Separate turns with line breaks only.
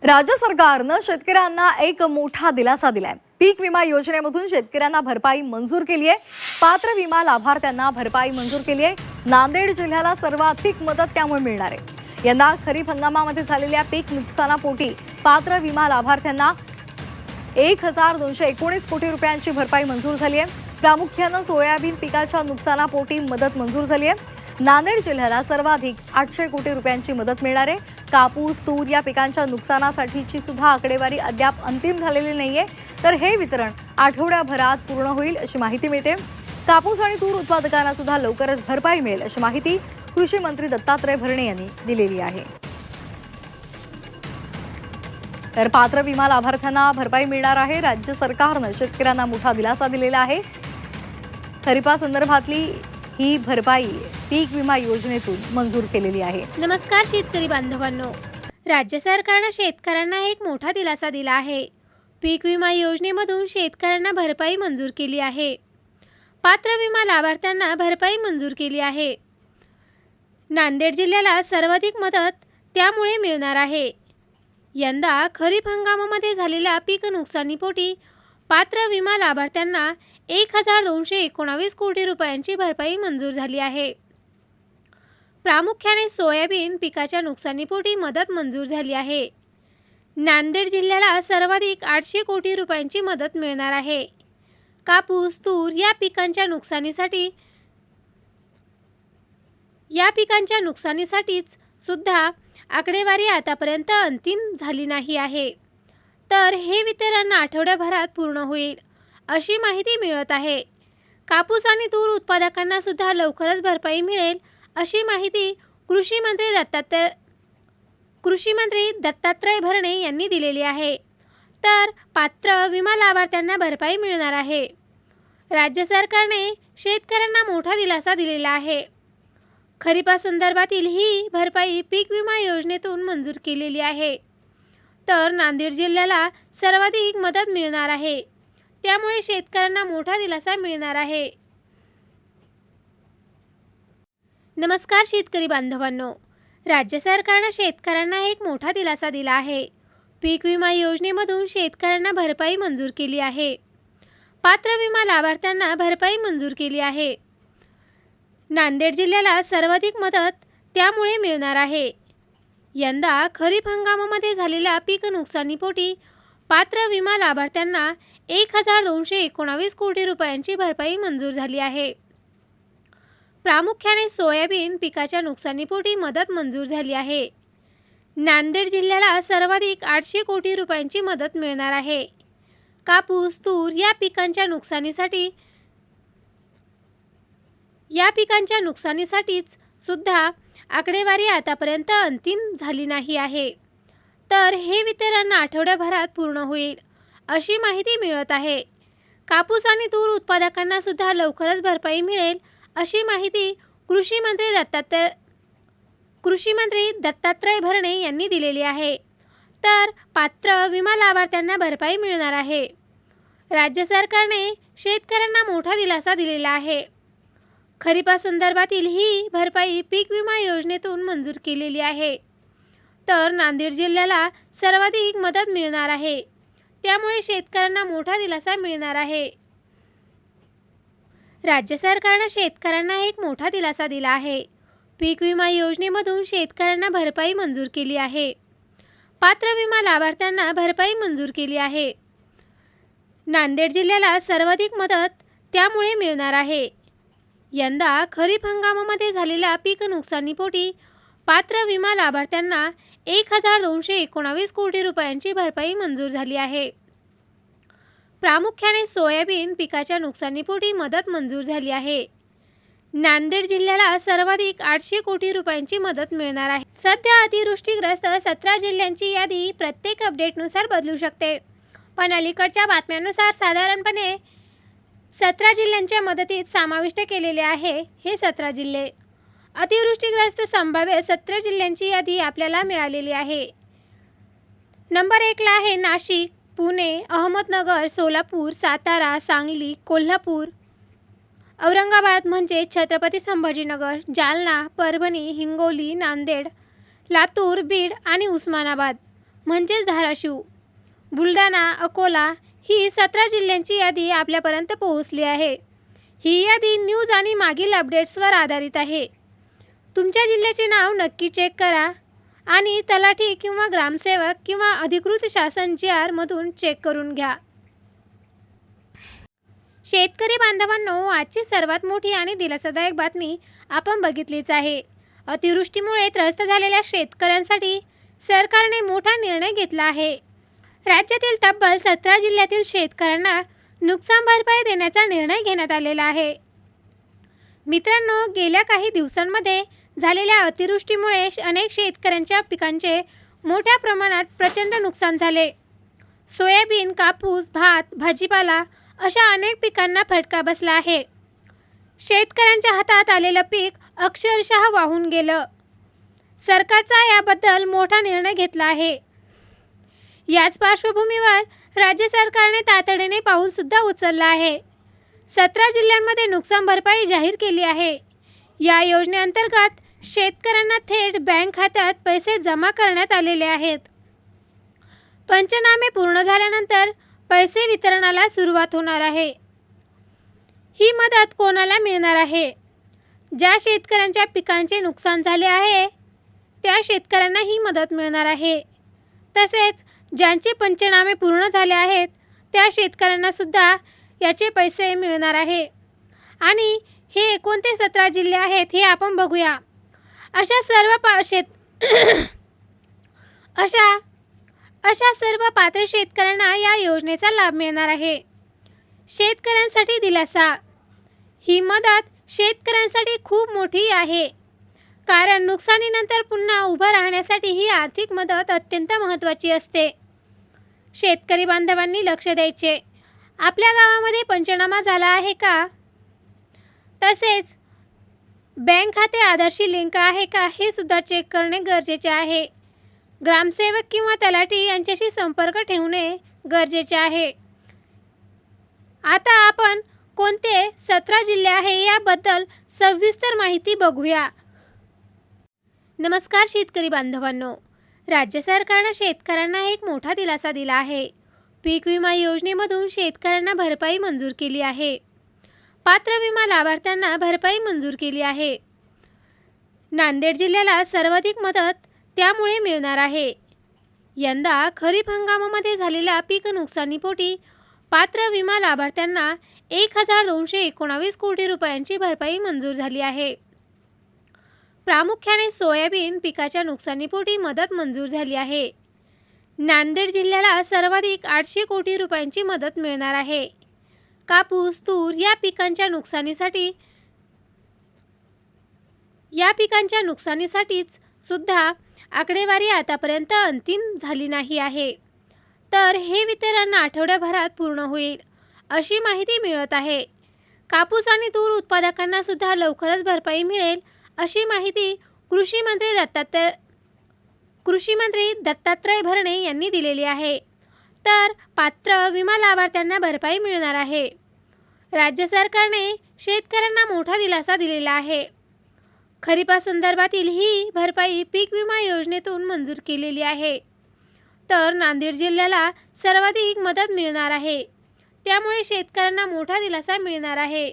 राज्य सरकारनं शेतकऱ्यांना एक मोठा दिलासा दिलाय। पीक विमा योजनेमधून शेतकऱ्यांना भरपाई मंजूर केली आहे। पात्र विमा लाभार्थ्यांना भरपाई मंजूर केली आहे। नांदेड जिल्ह्याला सर्वाधिक मदत त्यामुळे मिळणार आहे। यंदा खरीप हंगामामध्ये झालेल्या पीक नुकसानापोटी पात्र विमा लाभार्थ्यांना 1219 कोटी रुपयांची भरपाई मंजूर झाली आहे। प्रामुख्याने सोयाबीन पिकाच्या नुकसानापोटी मदत मंजूर झाली आहे। नांदेड जिल्ह्याला सर्वाधिक 800 कोटी रुपयांची मदत मिळणार आहे। कापूस तूर या पिकांच्या नुकसानासाठीची सुद्धा आकडेवारी अद्याप अंतिम झालेली नाहीये, तर हे वितरण आठवड्याभरात पूर्ण होईल अशी माहिती मिळते। कापूस आणि तूर उत्पादकांना सुद्धा लवकरच भरपाई मिळेल अशी माहिती कृषी मंत्री दत्तात्रय भरणे यांनी दिलेली आहे। तर पात्र विमा लाभार्थ्यांना भरपाई मिळणार आहे। राज्य सरकारने शेतकऱ्यांना मोठा दिलासा दिलेला आहे। खरीपासंदर्भातली ही भरपाई पीक विमा योजनेतून मंजूर केलेली आहे।
नमस्कार शेतकरी बांधवांनो, राज्य सरकारने शेतकऱ्यांना एक मोठा दिलासा दिला आहे। पीक विमा योजनेमधून शेतकऱ्यांना भरपाई मंजूर केली आहे। पात्र विमा लाभार्थ्यांना भरपाई मंजूर केली आहे। नांदेड जिल्ह्याला सर्वाधिक मदत त्यामुळे मिळणार आहे। यंदा खरीप हंगामामध्ये झालेल्या पीक नुकसानीपोटी पात्र विमा लाभार्थ्यांना 1219 कोटी रुपयांची भरपाई मंजूर झाली आहे। प्रामुख्याने सोयाबीन पिकाच्या नुकसानीपोटी मदत मंजूर झाली आहे। नांदेड जिल्ह्याला सर्वाधिक 800 कोटी रुपयांची मदत मिळणार आहे। कापूस तूर या पिकांच्या नुकसानीसाठीच सुद्धा आकडेवारी आतापर्यंत अंतिम झाली नाही आहे, तर हे वितरण आठवड्याभरात पूर्ण होईल अशी माहिती मिळत आहे। कापूस आणि तूर उत्पादकांना सुद्धा लवकरच भरपाई मिळेल अशी माहिती कृषी मंत्री दत्तात्रय भरणे यांनी दिलेली आहे। तर पात्र विमा लाभार्थ्यांना भरपाई मिळणार आहे। राज्य सरकारने शेतकऱ्यांना मोठा दिलासा दिलेला आहे। खरीपासंदर्भातील ही भरपाई पीक विमा योजनेतून मंजूर केलेली आहे। तर नांदेड जिल्ह्याला सर्वाधिक मदत मिळणार आहे, त्यामुळे शेतकऱ्यांना मोठा दिलासा मिळणार आहे। नमस्कार शेतकरी बांधवांनो, राज्य सरकारने शेतकऱ्यांना एक मोठा दिलासा दिला आहे। पीक विमा योजनेमधून शेतकऱ्यांना भरपाई मंजूर केली आहे। पात्र विमा लाभार्थ्यांना भरपाई मंजूर केली आहे। नांदेड जिल्ह्याला सर्वाधिक मदत त्यामुळे मिळणार आहे। यंदा खरीप हंगामामध्ये झालेल्या पीक नुकसानीपोटी पात्र विमा लाभार्थ्यांना 1219 कोटी रुपयांची भरपाई मंजूर झाली आहे। प्रामुख्याने सोयाबीन पिकाच्या नुकसानीपोटी मदत मंजूर झाली आहे। नांदेड जिल्ह्याला सर्वाधिक 800 कोटी रुपयांची मदत मिळणार आहे। कापूस तूर या पिकांच्या नुकसानीसाठीच सुद्धा आकडेवारी आतापर्यंत अंतिम झाली नाही आहे, तर हे वितरण आठवड्याभरात पूर्ण होईल अशी माहिती मिळत आहे। कापूस आणि तूर उत्पादकांना सुद्धा लवकरच भरपाई मिळेल अशी माहिती कृषी मंत्री दत्तात्रय भरणे यांनी दिलेली आहे। तर पात्र विमा लाभार्थ्यांना भरपाई मिळणार आहे। राज्य सरकारने शेतकऱ्यांना मोठा दिलासा दिलेला आहे। खरीपासंदर्भातील ही भरपाई पीक विमा योजनेतून मंजूर केलेली आहे। तर नांदेड जिल्ह्याला सर्वाधिक मदत मिळणार आहे, त्यामुळे शेतकऱ्यांना मोठा दिलासा मिळणार आहे। राज्य सरकारने शेतकऱ्यांना एक मोठा दिलासा दिला आहे। पीक विमा योजनेमधून शेतकऱ्यांना भरपाई मंजूर केली आहे। पात्र विमा लाभार्थ्यांना भरपाई मंजूर केली आहे। नांदेड जिल्ह्याला सर्वाधिक मदत त्यामुळे मिळणार आहे। यंदा खरीप हंगामामध्ये झालेल्या पीक नुकसानीपोटी पात्र विमा लाभार्थ्यांना 1219 कोटी रुपयांची भरपाई मंजूर झाली आहे। प्रामुख्याने सोयाबीन पिकाच्या नुकसानीपोटी मदत मंजूर झाली आहे। नांदेड जिल्ह्याला सर्वाधिक 800 कोटी रुपयांची मदत मिळणार आहे। सध्या अतिवृष्टीग्रस्त 17 जिल्ह्यांची यादी प्रत्येक अपडेटनुसार बदलू शकते, पण अलीकडच्या बातम्यांनुसार साधारणपणे 17 जिल्ह्यांच्या मदतीत समाविष्ट केलेले आहे हे 17 जिल्हे। अतिवृष्टीग्रस्त संभाव्य 17 जिल्ह्यांची यादी आपल्याला मिळालेली आहे। नंबर 1 ला आहे नाशिक, पुणे, अहमदनगर, सोलापूर, सातारा, सांगली, कोल्हापूर, औरंगाबाद म्हणजे छत्रपती संभाजीनगर, जालना, परभणी, हिंगोली, नांदेड, लातूर, बीड आणि उस्मानाबाद। म्हणजेच धाराशिव, बुलढाणा, अकोला ही 17 जिल्ह्यांची यादी आपल्यापर्यंत पोहोचली आहे. ही यादी न्यूज आणि मागील अपडेट्सवर आधारित आहे. तुमच्या जिल्ह्याचे नाव नक्की चेक करा आणि तलाठी किंवा ग्रामसेवक किंवा अधिकृत शासन GR मधून चेक करून घ्या. शेतकरी बांधवांनो, आजची सर्वात मोठी आणि दिलासादायक बातमी आपण बघितलीच आहे. अतिवृष्टीमुळे त्रस्त झालेल्या शेतकऱ्यांसाठी सरकारने मोठा निर्णय घेतला आहे. राज्यातील तब्बल 17 जिल्ह्यातील शेतकऱ्यांना नुकसान भरपाई देण्याचा निर्णय घेण्यात आलेला आहे. मित्रांनो, गेल्या काही दिवसांमध्ये झालेल्या अतिवृष्टीमुळे अनेक शेतकऱ्यांच्या पिकांचे मोठ्या प्रमाणात प्रचंड नुकसान झाले. सोयाबीन, कापूस, भात, भाजीपाला अशा अनेक पिकांना फटका बसला आहे. शेतकऱ्यांच्या हातात आलेलं पीक अक्षरशः वाहून गेलं. सरकारचा याबद्दल मोठा निर्णय घेतला आहे. याच पार्श्वभूमीवर राज्य सरकारने तातडीने पाऊलसुद्धा उचललं आहे. 17 जिल्ह्यांमध्ये नुकसान भरपाई जाहीर केली आहे. या योजनेअंतर्गत शेतकऱ्यांना थेट बँक खात्यात पैसे जमा करण्यात आलेले आहेत. पंचनामे पूर्ण झाल्यानंतर पैसे वितरणाला सुरुवात होणार आहे. ही मदत कोणाला मिळणार आहे? ज्या शेतकऱ्यांच्या पिकांचे नुकसान झाले आहे त्या शेतकऱ्यांना ही मदत मिळणार आहे. तसेच ज्यांचे पंचनामे पूर्ण झाले आहेत त्या शेतकऱ्यांना सुद्धा याचे पैसे मिळणार आहे. आणि हे कोणते 17 जिल्हे आहेत हे आपण बघूया. अशा सर्व पात्र शेतकऱ्यांना या योजनेचा लाभ मिळणार आहे. शेतकऱ्यांसाठी दिलासा. ही मदत शेतकऱ्यांसाठी खूप मोठी आहे, कारण नुकसानीनंतर पुन्हा उभं राहण्यासाठी ही आर्थिक मदत अत्यंत महत्त्वाची असते. शेतकरी बांधवांनी लक्ष द्यायचे. आपल्या गावामध्ये पंचनामा झाला आहे का? तसेच बँक खाते आधारशी लिंक आहे का हे सुद्धा चेक करणे गरजेचे आहे. ग्रामसेवक किंवा तलाठी यांच्याशी संपर्क ठेवणे गरजेचे आहे. आता आपण कोणते 17 जिल्हे आहे याबद्दल सविस्तर माहिती बघूया. नमस्कार शेतकरी बांधवांनो, राज्य सरकारने शेतकऱ्यांना एक मोठा दिलासा दिला आहे. पीक विमा योजनेमधून शेतकऱ्यांना भरपाई मंजूर केली आहे. पात्र विमा लाभार्थ्यांना भरपाई मंजूर केली आहे. नांदेड जिल्ह्याला सर्वाधिक मदत त्यामुळे मिळणार आहे. यंदा खरीप हंगामामध्ये झालेल्या पीक नुकसानीपोटी पात्र विमा लाभार्थ्यांना 1219 कोटी रुपयांची भरपाई मंजूर झाली आहे. प्रामुख्याने सोयाबीन पिकाच्या नुकसानीपोटी मदत मंजूर झाली आहे. नांदेड जिल्ह्याला सर्वाधिक 800 कोटी रुपयांची मदत मिळणार आहे. कापूस, तूर या पिकांच्या नुकसानीसाठीच सुद्धा आकडेवारी आतापर्यंत अंतिम झाली नाही आहे. तर हे वितरण आठवड्याभरात पूर्ण होईल अशी माहिती मिळत आहे. कापूस आणि तूर उत्पादकांना सुद्धा लवकरच भरपाई मिळेल अशी माहिती कृषी मंत्री दत्तात्रय भरणे यांनी दिलेली आहे. तर पात्र विमा लाभार्थ्यांना भरपाई मिळणार आहे. राज्य सरकारने शेतकऱ्यांना मोठा दिलासा दिलेला आहे. खरीपासंदर्भातील ही भरपाई पीक विमा योजनेतून मंजूर केलेली आहे. तर नांदेड जिल्ह्याला सर्वाधिक मदत मिळणार आहे. त्यामुळे शेतकऱ्यांना मोठा दिलासा मिळणार आहे.